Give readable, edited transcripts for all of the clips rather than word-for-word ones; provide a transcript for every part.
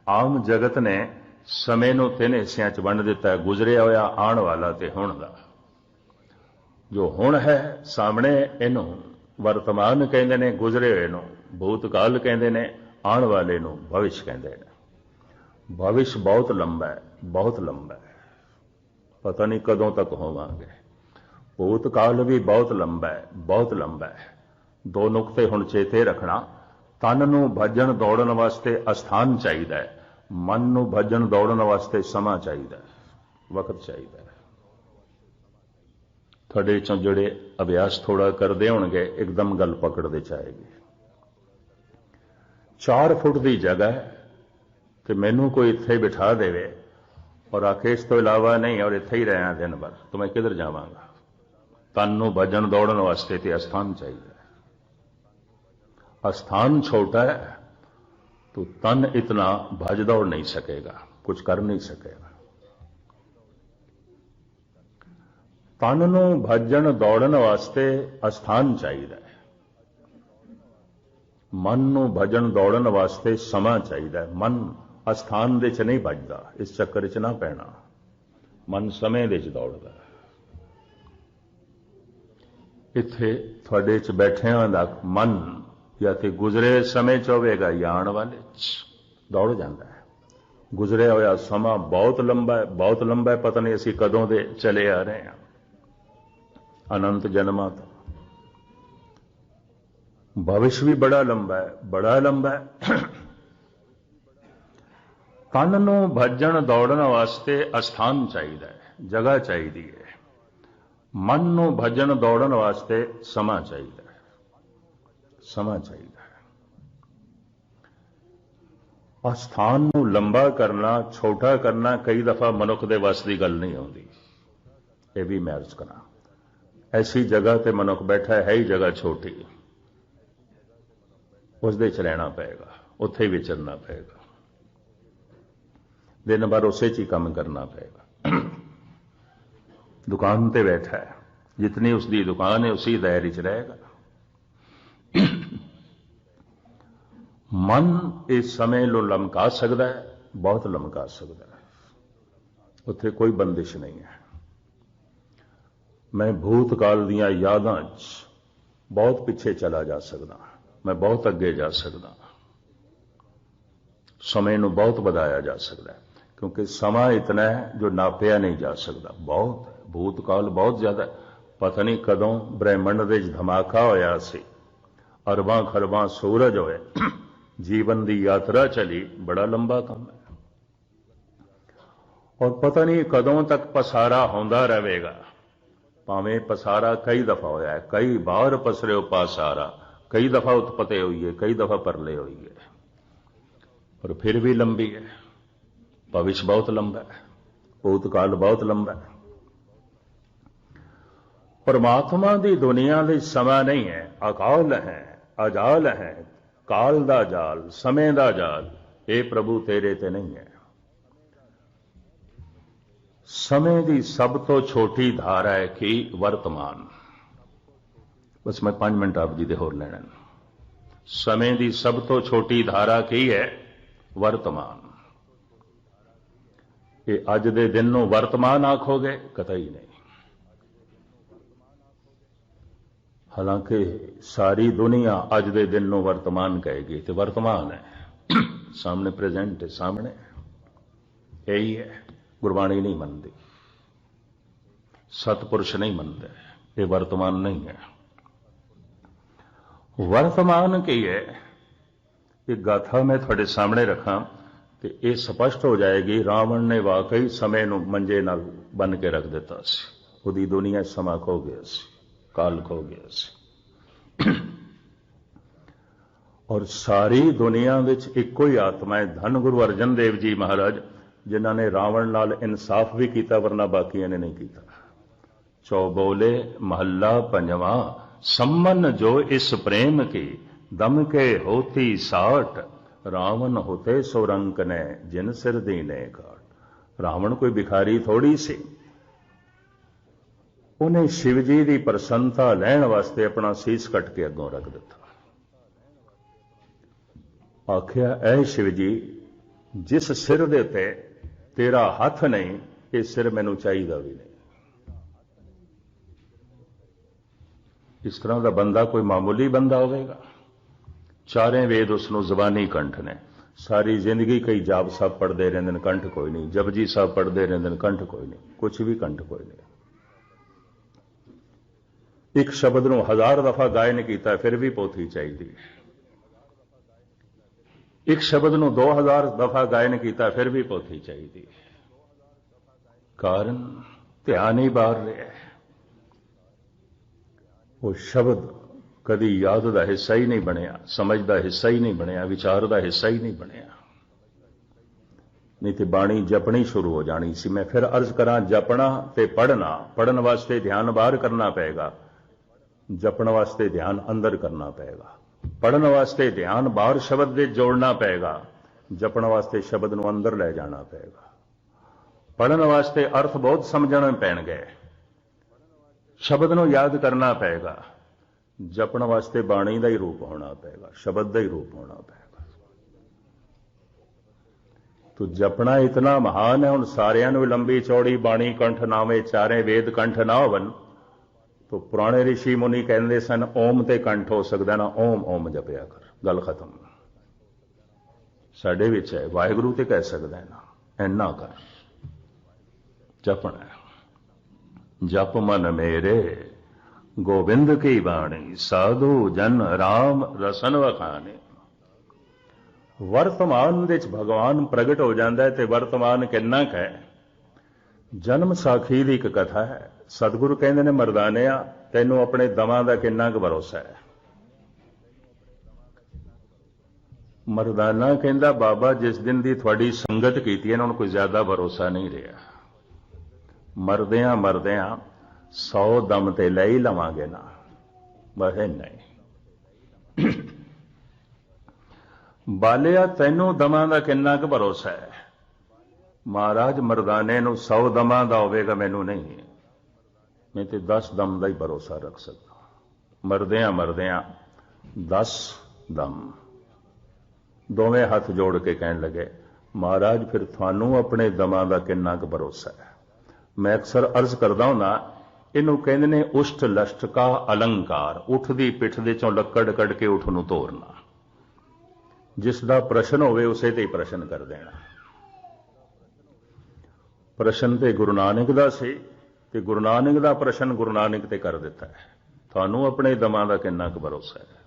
आम जगत ने समय नूं 3 हिस्सिਆਂ 'ਚ ਵੰਡ ਦਿੱਤਾ है, गुजरिया होया, आण वाला ते हुण दा। जो हुण है सामने इनू वर्तमान कहंदे ने, गुजरे होए नूं भूतकाल कहंदे ने, आण वाले नूं भविष्य कहंदे ने। भविष्य बहुत लंबा है, बहुत लंबा है, पता नहीं कदों तक होवांगे। भूतकाल भी बहुत लंबा है, बहुत लंबा है। 2 नुकते हुण चेते रखना। तन नूं भजन दौड़न वास्ते अस्थान चाहिदा है, मन नूं भजन दौड़न वास्ते समा चाहिदा है, वक्त चाहिदा है। थोड़े चों जिहड़े अभ्यास थोड़ा करदे होणगे एकदम गल पकड़दे जाएगी। 4 फुट की जगह है कि मैनू कोई इत्थे बिठा देवे और आखे इस तो इलावा नहीं और इत्थे ही रहा दिन भर, तो मैं किधर जावांगा। तन नूं भजन दौड़न वास्ते ते अस्थान चाहिए। अस्थान छोटा है तो तन इतना भज दौड़ नहीं सकेगा, कुछ कर नहीं सकेगा। तन नूं भजन दौड़न वास्ते अस्थान चाहिए, मन नूं भजन दौड़न वास्ते समा चाहिए। मन अस्थान दे च नहीं भजदा, इस चक्कर च ना पैना। मन समय दे च दौड़दा। इत्थे तुहाडे च बैठिआं दा मन या तो गुजरे समय च होवेगा या आने वाले च दौड़ जाता है। गुजरिया होया समा बहुत लंबा है, बहुत लंबा है, पता नहीं असी कदों दे चले आ रहे हैं, अनंत जन्मां तो। भविष्य भी बड़ा लंबा है, बड़ा लंबा है। तन नूं भजन दौड़न वास्ते अस्थान चाहिए, जगह चाहिए है। मन नूं भजन दौड़न वास्ते समा चाहिए, समा चाहिए। अस्थान नूं लंबा करना, छोटा करना कई दफा मनुख दे वस की गल नहीं आती। यह भी मैं अर्ज करा, ऐसी जगह ते मनुख बैठा है ही जगह छोटी, उस दे च रहना पेगा, उत्थे विचरना पेगा, दिन भर उसे च ही काम करना पेगा। दुकान ते बैठा है, जितनी उसकी दुकान है उसी दायरे च रहेगा। मन इस समय लो लमका सकता है, बहुत लमका सकता है, उत्थे कोई बंदिश नहीं है। मैं भूतकाल दीयां यादां च बहुत पिछे चला जा सकदा, मैं बहुत अगे जा सकदा, समय नूं बहुत वधाया जा सकता है, क्योंकि समा इतना है जो नापिया नहीं जा सकता। बहुत भूतकाल बहुत ज्यादा, पता नहीं कदों ब्रह्मंड दे धमाका होया सी, अरबां खरबां सूरज होए, जीवन की यात्रा चली, बड़ा लंबा काम है। और पता नहीं कदों तक पसारा होंदा रहेगा, भावें पसारा कई दफा होया है, कई बार पसरे पासारा, कई दफा उत्पत्ति हुई है, कई दफा परले हुई है, पर फिर भी लंबी है। भविष्य बहुत लंबा है, भूतकाल बहुत लंबा है। परमात्मा की दुनिया में समा नहीं है, अकाल है, अजाल है, काल दा जाल, समय दा जाल, ये प्रभु तेरे ते नहीं है। समय की सब तो छोटी धारा है कि वर्तमान। बस मैं 5 मिनट आप जी दे होर लेने। समय की सब तो छोटी धारा की है? वर्तमान। ये अज दे दिन नूं वर्तमान आखोगे? कतई नहीं। हालांकि सारी दुनिया अज दे दिन नूं वर्तमान कहेगी, तो वर्तमान है, सामने प्रेजेंट है, सामने यही है। गुरबाणी नहीं मनती, सतपुरुष नहीं मनते, ये वर्तमान नहीं है। वर्तमान की है, ये गाथा मैं थोड़े सामने रखा कि ये स्पष्ट हो जाएगी। रावण ने वाकई समय नूं मंजे नाल बन के रख दिता सी, उहदी दुनिया समा खो गया सी, काल खो गया सी। और सारी दुनिया विच इक्को ही आत्मा है। धन गुरु अर्जन देव जी महाराज, जिन्हां ने रावण नाल इंसाफ भी किया, वरना बाकियां ने नहीं किया। चौबोले महला पंजवा, सम्मन जो इस प्रेम की, दम के होती साठ, रावण होते सुरंक ने, जिन सिर दीने घाट। रावण कोई भिखारी थोड़ी सी, उन्हें शिव जी की प्रसन्नता लैण वास्ते अपना सीस कट के अगों रख दिता। आख्या, ऐ शिव जी, जिस सिर दे उत्ते तेरा हथ नहीं, ये सिर मैनू चाहिदा भी नहीं। इस तरह का बंदा कोई मामूली बंदा होगा? चारें वेद उसनों जबानी कंठ ने, सारी जिंदगी कई जाप साहब पढ़ते रहते हैं, कंठ कोई नहीं। जपजी साहब पढ़ते रहते हैं, कंठ कोई नहीं, कुछ भी कंठ कोई नहीं। एक शब्द नूं 1000 दफा गायन किया फिर भी पोथी चाहिए। एक शब्द नूं 2000 दफा गायन किया फिर भी पोथी चाहिए। कारण ध्यान ही बाहर रहा है। वो शब्द कदी याद का हिस्सा ही नहीं बनया, समझ का हिस्सा ही नहीं बनया, विचार का हिस्सा ही नहीं बनया। नहीं तो बाणी जपनी शुरू हो जानी सी। मैं फिर अर्ज करा, जपना ते पढ़ना, पढ़न वास्ते ध्यान बाहर करना पेगा, जपण वास्ते ध्यान अंदर करना पेगा। पढ़न वास्ते ध्यान बाहर शब्द दे जोड़ना पेगा, जपण वास्ते शब्द नूं अंदर ले जाना पेगा। पढ़न वास्ते अर्थ बहुत समझने पैणगे, शब्द नूं याद करना पेगा। जपण वास्ते बाणी का ही रूप होना पेगा, शब्द का ही रूप होना पेगा। तो जपना इतना महान है। हुण सारियां नूं लंबी चौड़ी बाणी कंठ नावे, चारे वेद कंठ ना होवन तो पुराने ऋषि मुनि कहते सन ओम ते कंठ हो सकता ना, ओम ओम जपया कर, गल खत्म। साडे विच है वाहिगुरू ते कह सकदा है ना, इन्ना कर जपना। जप मन मेरे गोविंद की बाणी, साधु जन राम रसन वखाने। वर्तमान दे भगवान प्रगट हो जाता है। तो वर्तमान किन्ना क है? जन्म साखी की एक कथा है। सतगुरु कहते ने मरदानिया तैनू अपने दमां दा किन्ना क भरोसा है? मरदाना कहता बाबा जिस दिन की थोड़ी संगत की इन्हों कोई ज्यादा भरोसा नहीं रहा। मरदियां मरदियां 100 दम ते ले ही लवांगे ना, बस नहीं। बालिया तैनू दमां दा किन्ना क भरोसा है? महाराज मरदाने नूं 100 दमां दा होवेगा, मैनू नहीं। मैं तो 10 दम का ही भरोसा रख सकता। मरदियां मरदियां 10 दम। दोवें हाथ जोड़ के कहन लगे महाराज फिर थानू अपने दमां का किन्ना क भरोसा है? मैं अक्सर अर्ज करदा हुंदा, इनू कहंदे ने उष्ट लष्ट का अलंकार। उठ दी पिठ दे चों लक्कड़ कड़ के उठ नूं तोड़ना। जिसका प्रश्न होवे उसे ते प्रश्न कर देना। प्रश्न ते गुरु नानक दा सी ते गुरु नानक दा प्रश्न गुरु नानक ते कर दिता है। थानू अपने दमां दा किन्ना क भरोसा है?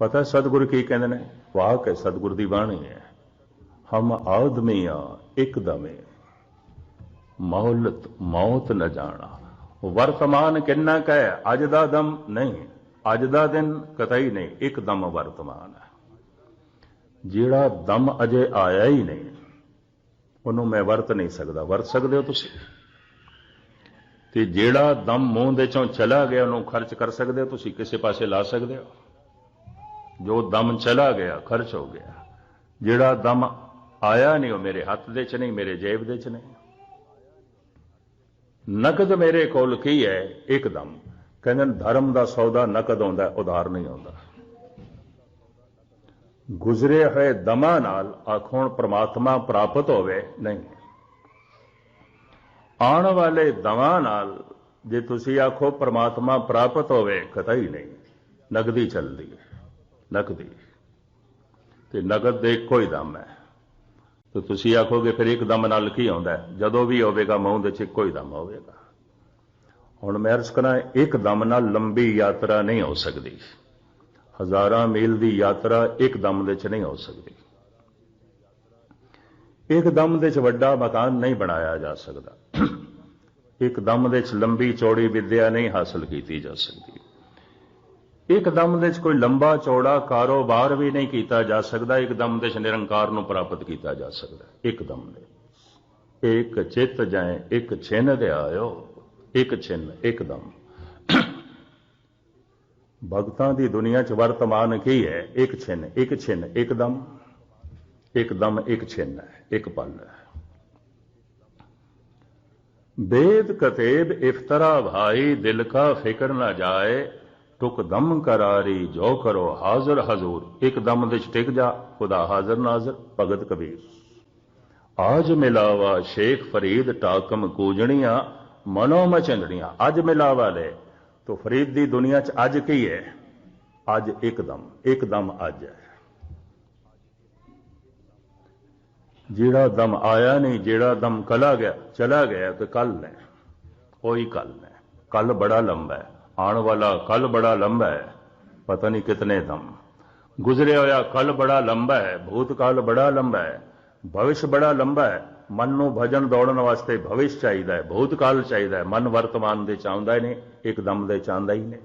पता सतगुरु की कहंदे ने? वाक है सतगुरु दी बाणी है। हम आदमी आ एकदमे मौलत मौत न जाना। वर्तमान किन्ना क है? अज दा दम नहीं, अज दा दिन कतई नहीं, एक दम वर्तमान है। जिहड़ा दम अजे आया ही नहीं उन्होंने मैं वरत नहीं सकता। वरत सकते हो तुसीं? ते जिहड़ा दम मूँह दे चों चला गया उन्होंने खर्च कर सकते हो तुसीं? किसी पासे ला सकते हो? जो दम चला गया खर्च हो गया। जिहड़ा दम आया नहीं वो मेरे हाथ दे च नहीं, मेरे जेब दे च नहीं। नकद मेरे कोल की है? एकदम। कहंदे धर्म का सौदा नकद आउंदा, उधार नहीं आउंदा। गुजरे हुए दमां नाल आखोण परमात्मा प्राप्त होवे नहीं। आने वाले दमां नाल जे तुसीं आखो परमात्मा प्राप्त होवे कतई नहीं। नकदी चलदी है, नकदी ते नकद दे इक्को ही दम है। तो तुसीं आखोगे फिर एक दम नाल की आउंदा है? जदों भी होवेगा मूँह दे च इक्को ही दम होवेगा। हुण मैं अर्ज करां एक दम नाल लंबी यात्रा नहीं हो सकती। हजारां मील की यात्रा एक दम दे च नहीं हो सकती। एक दम दे च वड्डा मकान नहीं बनाया जा सकता। एक दम दे च लंबी चौड़ी विद्या नहीं हासिल की जा सकती। एक दम दे च कोई लंबा चौड़ा कारोबार भी नहीं किया जा सकता। एक दम दे च निरंकार नूं प्राप्त किया जा सकता। एक दम दे एक चित जाए एक छिन दे आयो, एक छिन एक दम। भगतां दी दुनिया च वर्तमान की है? एक छिन एक दम। एक दम एक छिन है, एक पल है। वेद कतेब इफ्तरा भाई दिल का फिक्र न जाए, टुक दम करारी जो करो हाजर हजूर, एक दम विच टिक जा खुदा हाजर नाजर। भगत कबीर। आज मिलावा शेख फरीद टाकम कूजणियां मनो मचंदड़ियां। अज मिलावा ले तो फरीद दी दुनिया च अज की है? अज एकदम अज है। जेड़ा दम आया नहीं, जेड़ा दम चला गया तो कल है, कोई कल है। कल बड़ा लंबा है, आने वाला कल बड़ा लंबा है, पता नहीं कितने दम। गुजरे होया कल बड़ा लंबा है, भूतकाल बड़ा लंबा है, भविष्य बड़ा लंबा है। मन नूं भजन दौड़न वास्ते भविष्य चाहिए है, भूतकाल चाहिए है। मन वर्तमान दे चाहुंदा ही नहीं, एकदम दे चाहुंदा ही नहीं।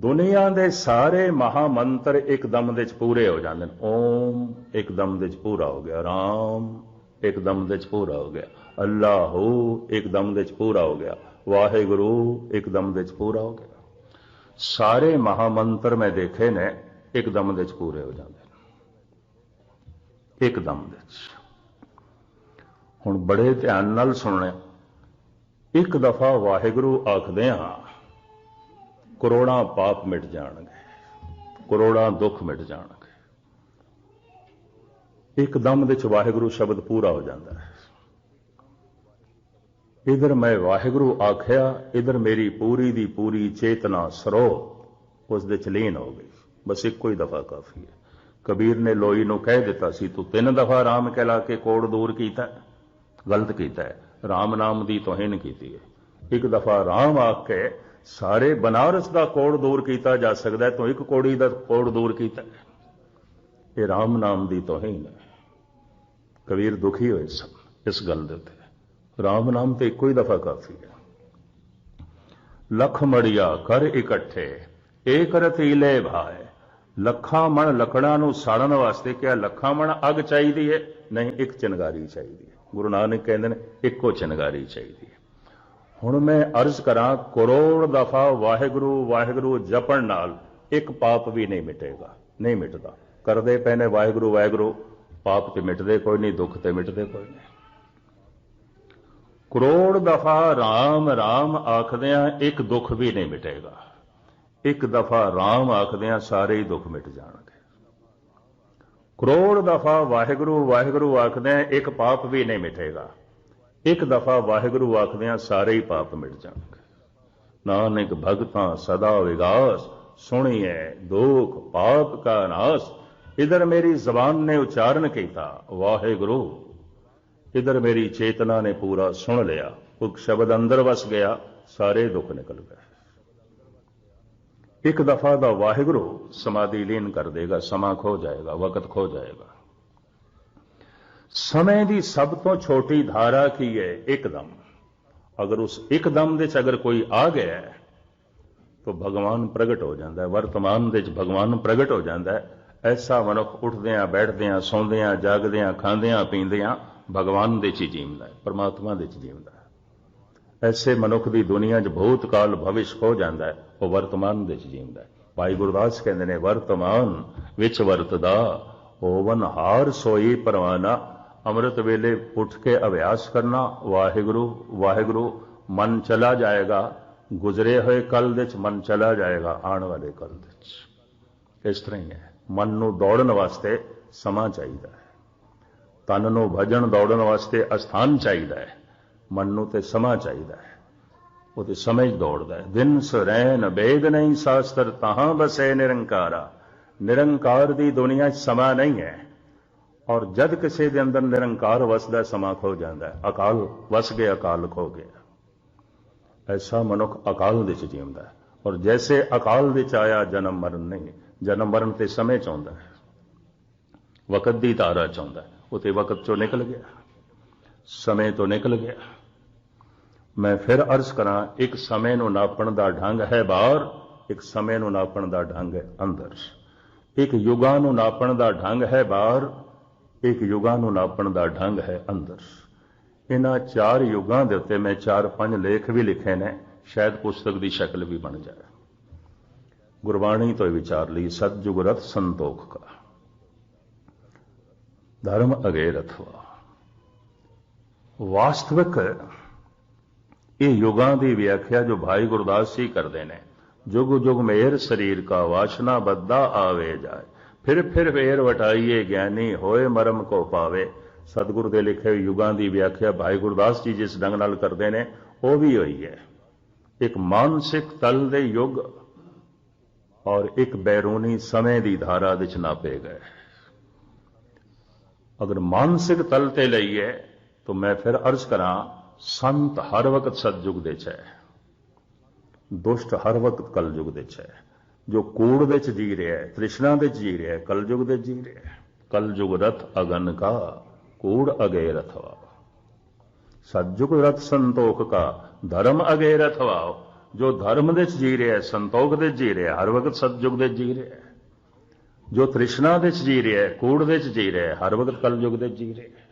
दुनिया दे सारे महामंत्र एकदम दे पूरे हो जाते हैं। ओम एकदम दे पूरा हो गया, राम एकदम दे पूरा हो गया, अल्लाहू एकदम दे पूरा हो गया, वाहेगुरु एकदम दे पूरा हो गया। सारे महामंत्र मैं देखे ने एकदम दे पूरे हो जाते हैं, एकदम दे। हुण बड़े ध्यान नाल सुनने। एक दफा वाहेगुरु आखदे हां करोड़ां पाप मिट जाणगे, करोड़ां दुख मिट जाणगे। एकदम दे वाहेगुरु शब्द पूरा हो जाता है। इधर मैं वाहेगुरु आख्या, इधर मेरी पूरी दी पूरी चेतना स्रोत उस दे लीन हो गई। बस एक ही दफा काफी है। कबीर ने लोई नूं कह दिता सी, तू 3 दफा राम कहला के कोड़ दूर कीता, गलत कीता है। राम नाम दी तोहीन कीती है। एक दफा राम आख के सारे बनारस का कोड़ दूर किया जा सकता है, तो एक कोड़ी का कोड़ दूर किया। ये राम नाम की तोहीन है। कबीर दुखी होए सन इस गल दे उत्ते। राम नाम तो एको ही दफा काफी है। लख मड़िया कर इकट्ठे एक रतीले भाए। लखा मन लकड़ा नूं साड़न वास्ते क्या लखा मन अग चाहिए है? नहीं, एक चिनगारी चाहिए है। गुरु नानक कहते हैं एको चिनगारी चाहिए है। हुण मैं अर्ज करा, करोड़ दफा वाहेगुरु वाहेगुरु जपण नाल एक पाप भी नहीं मिटेगा, नहीं मिटदा। करदे पए ने वाहेगुरु वाहेगुरु, पाप ते मिटदे कोई नहीं, दुख ते मिटदे कोई नहीं। करोड़ दफा राम राम आखदियां एक दुख भी नहीं मिटेगा। एक दफा राम आखदियां सारे ही दुख मिट जाणगे। करोड़ दफा वाहेगुरु वाहेगुरु आखदियां एक पाप भी नहीं मिटेगा। एक दफा वाहेगुरु आखदियां सारे ही पाप मिट जाणगे। नानक भगतां सदा विगास, सुनिए दुख पाप का नाश। इधर मेरी जबान ने उच्चारण किया वाहेगुरु, इधर मेरी चेतना ने पूरा सुन लिया, एक शब्द अंदर वस गया, सारे दुख निकल गए। एक दफा दा वाहिगुरु समाधि लीन कर देगा, समा खो जाएगा, वक्त खो जाएगा। समय की सब तो छोटी धारा की है एकदम। अगर उस एकदम दे अगर कोई आ गया है तो भगवान प्रगट हो जाता है, वर्तमान दे भगवान प्रगट हो जाता है। ऐसा मनुख उठद्या बैठद्या सौंद्या जागद्या खांद्या पींद्या भगवान दे च जीवदा है, परमात्मा दे च जीवदा है। ऐसे मनुख की दुनिया च भूतकाल भविष्य हो जाता है, वह वर्तमान दे च जीवदा है। भाई गुरदास कहते हैं वर्तमान विच वरतदा होवन हार सोई परवाना। अमृत वेले उठ के अभ्यास करना वाहिगुरु वाहिगुरु, मन चला जाएगा। गुजरे हुए कल दे च मन चला जाएगा, आने वाले कल दे च। इस तरह ही है। मन नूं दौड़न वास्ते समा चाहिए है, तन नूं भजन दौड़न वास्ते अस्थान चाहिए है, मन नूं ते समा चाहिए है। वो तो समझ दौड़ता है। दिन सुरैन बेद नहीं शास्त्र तहां बसे निरंकारा। निरंकार दी दुनिया समा नहीं है, और जद किसी के अंदर निरंकार वसदा समा खो जाता है। अकाल वस गया, अकाल खो गया। ऐसा मनुख अकाल दे च जीवदा है। और जैसे अकाल दे च आया जन्म मरण नहीं, जन्म मरण ते समय चाहता है, वक्त दी धारा चाहता है, वो तो वक्त चो निकल गया, समय तो निकल गया। मैं फिर अर्ज करा, एक समय नूं नापण दा ढंग है बाहर, एक समय नूं नापण दा ढंग है अंदर। एक युगां नूं नापण दा ढंग है बाहर, एक युगां नूं नापण दा ढंग है अंदर। इन्हां 4 युगां दे उत्ते मैं 4-5 लेख भी लिखे ने, शायद पुस्तक की शक्ल भी बन जाए। गुरबाणी तो विचार ली सतयुग रथ संतोख का, धर्म अगेर अथवा। वास्तविक ये युगां की व्याख्या जो भाई गुरदास जी करते हैं, जुग जुग मेर शरीर का वासना बद्दा आवे जाए, फिर फेर वटाइए ज्ञानी होए मरम को पावे। सतगुरु ਦੇ ਲਿਖੇ ਯੁਗਾਂ ਦੀ ਵਿਆਖਿਆ ਭਾਈ ਗੁਰਦਾਸ ਜੀ ਜਿਸ ਢੰਗ ਨਾਲ ਕਰਦੇ ਨੇ ਉਹ ਵੀ ਹੋਈ ਹੈ। ਇੱਕ ਮਾਨਸਿਕ ਤਲ ਦੇ ਯੁੱਗ ਔਰ ਇੱਕ ਬੈਰੂਨੀ ਸਮੇਂ ਦੀ ਧਾਰਾ ਵਿੱਚ ਨਾਪੇ ਗਏ। ਅਗਰ ਮਾਨਸਿਕ ਤਲ ਤੇ ਲਈਏ ਤਾਂ ਮੈਂ ਫਿਰ ਅਰਜ਼ ਕਰਾਂ ਸੰਤ ਹਰ ਵਕਤ ਸਤਜੁਗ ਦੇ ਚ ਹੈ, ਦੁਸ਼ਟ ਹਰ ਵਕਤ ਕਲਯੁਗ ਦੇ ਚ ਹੈ। ਜੋ ਕੂੜ ਵਿੱਚ ਜੀ ਰਿਹਾ ਹੈ, ਤ੍ਰਿਸ਼ਨਾ ਵਿੱਚ ਜੀ ਰਿਹਾ ਹੈ, ਕਲਯੁਗ ਦੇ ਜੀ ਰਿਹਾ ਹੈ। ਕਲਯੁਗ ਰਥ ਅਗਨ ਕਾ कूड़ अगे रथवा, सतजुग रथ संतोख का धर्म अगे रथवाओ। जो धर्म दे जी रहा है, संतोख दे जी रहा है, हर वक्त सतजुग दे जी रहा है। जो तृष्णा दे जी रहा है, कूड़ दे जी रहा है, हर वक्त कलयुग दे जी रहा है।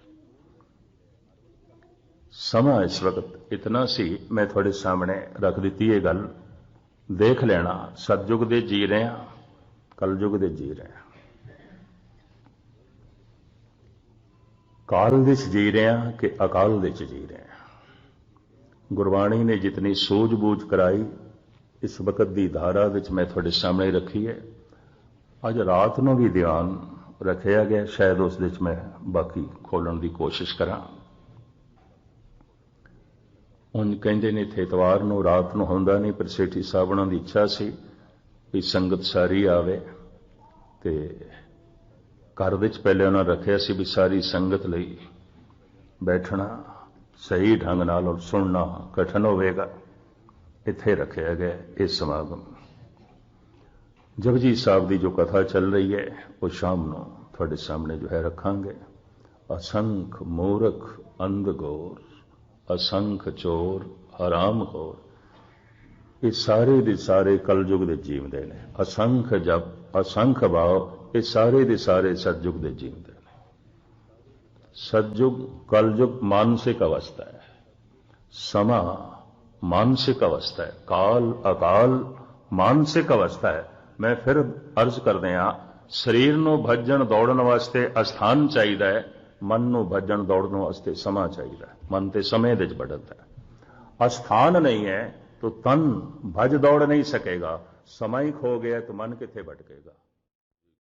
समा इस वक्त इतना सी, मैं थोड़े सामने रख दी ये गल, देख लेना सतजुग दे जी रहे हैं, कलयुग दे जी रहे हैं। काल विच जी रहे हैं कि अकाल विच जी रहे हैं। गुरबाणी ने जितनी सूझबूझ कराई इस वक्त की धारा विच मैं थोड़े सामने रखी है। अज रात को भी ध्यान रखा गया, शायद उस विच मैं बाकी खोलने की कोशिश करा। उन कहते ने इतवार को रात को होंदा नहीं, पर सेठी साहब उन्हां दी इच्छा सी भी संगत सारी आवे ते घर विच पहले उन्होंने रखा सी भी सारी संगत लई बैठना सही ढंग नाल और सुनना कठिन होगा, इत्थे रखा गया ये समागम। जपजी साहब की जो कथा चल रही है वो शाम को थोड़े सामने जो है रखांगे। असंख मूर्ख अंधघोर, असंख चोर हराम खोर, ये सारे दे सारे कलयुग दे जीवदे ने। असंख जप असंख भाव, ये सारे दे सारे सतयुग दे जीवदे ने। सतयुग कलयुग मानसिक अवस्था है, समा मानसिक अवस्था है, काल अकाल मानसिक अवस्था है। मैं फिर अर्ज कर दिया, शरीर नूं भजन दौड़न वास्ते अस्थान चाहिए, मन नूं भजन दौड़न वास्ते समा चाहिए। मन ते समय दे बढ़ता है, अस्थान नहीं है तो तन भज दौड़ नहीं सकेगा। समय खो गया तो मन किथे भटकेगा।